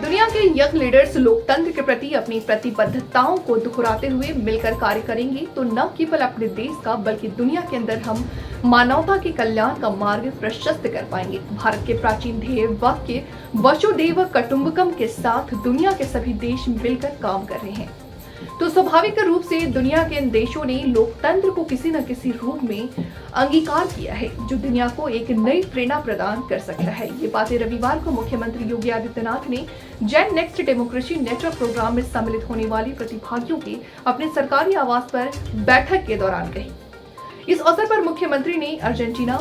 दुनिया के young leaders लोकतंत्र के प्रति अपनी प्रतिबद्धताओं को दोहराते हुए मिलकर कार्य करेंगे तो न केवल अपने देश का बल्कि दुनिया के अंदर हम मानवता के कल्याण का मार्ग प्रशस्त कर पाएंगे। भारत के प्राचीन ध्येय वाक्य वसुधैव कुटुंबकम के साथ दुनिया के सभी देश मिलकर काम कर रहे हैं, तो स्वाभाविक रूप से दुनिया के इन देशों ने लोकतंत्र को किसी न किसी रूप में अंगीकार किया है, जो दुनिया को एक नई प्रेरणा प्रदान कर सकता है। ये बातें रविवार को मुख्यमंत्री योगी आदित्यनाथ ने gen next democracy network programme में सम्मिलित होने वाले प्रतिभागियों के अपने सरकारी आवास पर बैठक के दौरान कही। इस अवसर पर मुख्यमंत्री ने Argentina,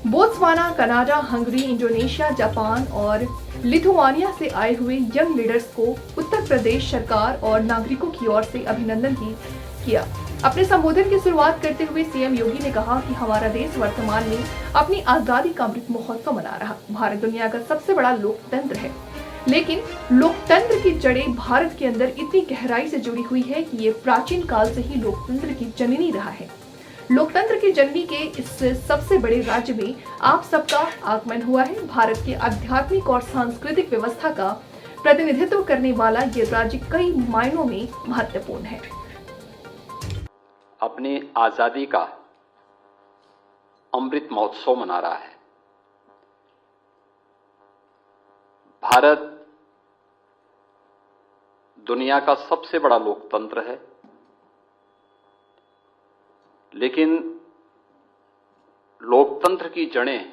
Botswana, Canada, Hungary, Indonesia, Japan और लिथुआनिया से आए हुए यंग लीडर्स को उत्तर प्रदेश सरकार और नागरिकों की ओर से अभिनंदन किया। अपने संबोधन की शुरुआत करते हुए सीएम योगी ने कहा कि हमारा देश वर्तमान में अपनी आजादी का अमृत महोत्सव मना रहा। भारत दुनिया का सबसे बड़ा लोकतंत्र है, लेकिन लोकतंत्र की जड़ें भारत के अंदर इतनी गहराई से जुड़ी हुई है कि ये प्राचीन काल से ही लोकतंत्र की जननी रहा है। लोकतंत्र की जननी के इस सबसे बड़े राज्य में आप सबका आगमन हुआ है। भारत के आध्यात्मिक और सांस्कृतिक व्यवस्था का प्रतिनिधित्व करने वाला ये राज्य कई मायनों में महत्वपूर्ण है। अपनी आजादी का अमृत महोत्सव मना रहा है। भारत दुनिया का सबसे बड़ा लोकतंत्र है, लेकिन लोकतंत्र की जड़ें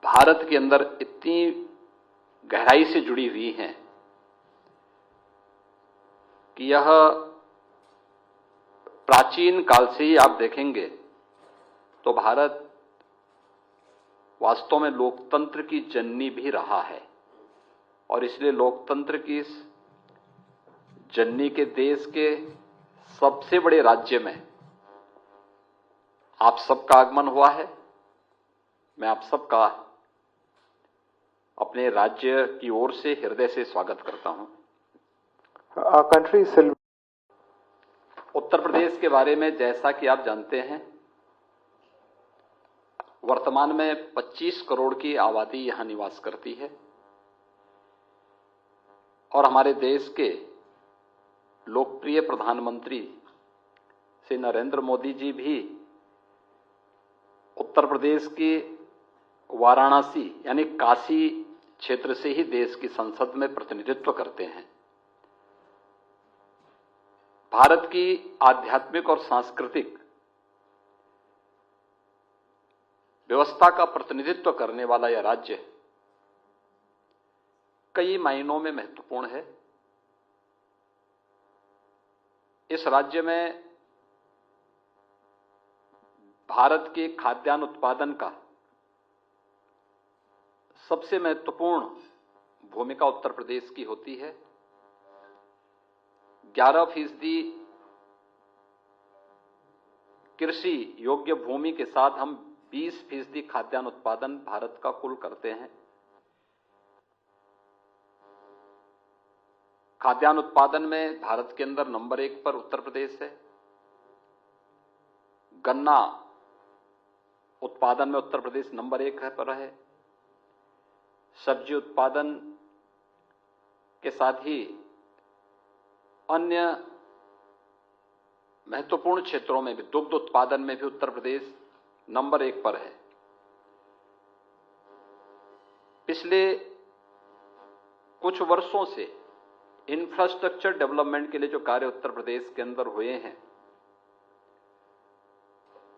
भारत के अंदर इतनी गहराई से जुड़ी हुई हैं कि यह प्राचीन काल से ही आप देखेंगे तो भारत वास्तव में लोकतंत्र की जननी भी रहा है। और इसलिए लोकतंत्र की इस जननी के देश के सबसे बड़े राज्य में आप सबका आगमन हुआ है। मैं आप सबका अपने राज्य की ओर से हृदय से स्वागत करता हूं। उत्तर प्रदेश के बारे में जैसा कि आप जानते हैं, वर्तमान में 25 करोड़ की आबादी यहां निवास करती है और हमारे देश के लोकप्रिय प्रधानमंत्री श्री नरेंद्र मोदी जी भी उत्तर प्रदेश के वाराणसी यानी काशी क्षेत्र से ही देश की संसद में प्रतिनिधित्व करते हैं। भारत की आध्यात्मिक और सांस्कृतिक व्यवस्था का प्रतिनिधित्व करने वाला यह राज्य कई मायनों में महत्वपूर्ण है। इस राज्य में भारत के खाद्यान्न उत्पादन का सबसे महत्वपूर्ण भूमिका उत्तर प्रदेश की होती है। 11% कृषि योग्य भूमि के साथ हम 20% खाद्यान्न उत्पादन भारत का कुल करते हैं। खाद्यान्न उत्पादन में भारत के अंदर नंबर 1 पर उत्तर प्रदेश है। गन्ना उत्पादन में उत्तर प्रदेश नंबर 1 पर है। सब्जी उत्पादन के साथ ही अन्य महत्वपूर्ण क्षेत्रों में भी, दुग्ध उत्पादन में भी उत्तर प्रदेश नंबर 1 पर है। पिछले कुछ वर्षों से इंफ्रास्ट्रक्चर डेवलपमेंट के लिए जो कार्य उत्तर प्रदेश के अंदर हुए हैं,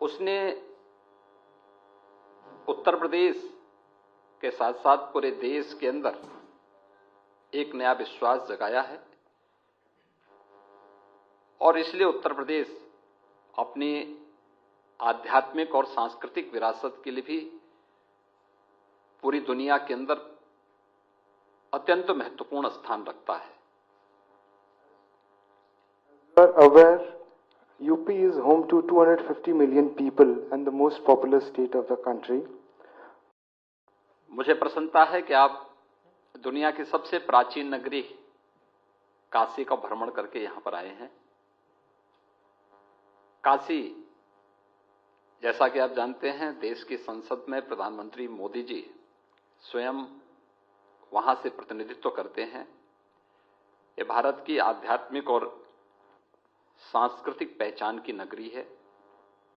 उसने उत्तर प्रदेश के साथ साथ पूरे देश के अंदर एक नया विश्वास जगाया है। और इसलिए उत्तर प्रदेश अपनी आध्यात्मिक और सांस्कृतिक विरासत के लिए भी पूरी दुनिया के अंदर अत्यंत महत्वपूर्ण स्थान रखता है। Aware, UP is home to 250 million people and the most populous state of the country. मुझे प्रसन्नता है कि आप दुनिया की सबसे प्राचीन नगरी काशी का भ्रमण करके यहां पर आए हैं। काशी, जैसा कि आप जानते हैं, देश की संसद में प्रधानमंत्री मोदी जी स्वयं वहां से प्रतिनिधित्व करते हैं। ये भारत की आध्यात्मिक और सांस्कृतिक पहचान की नगरी है।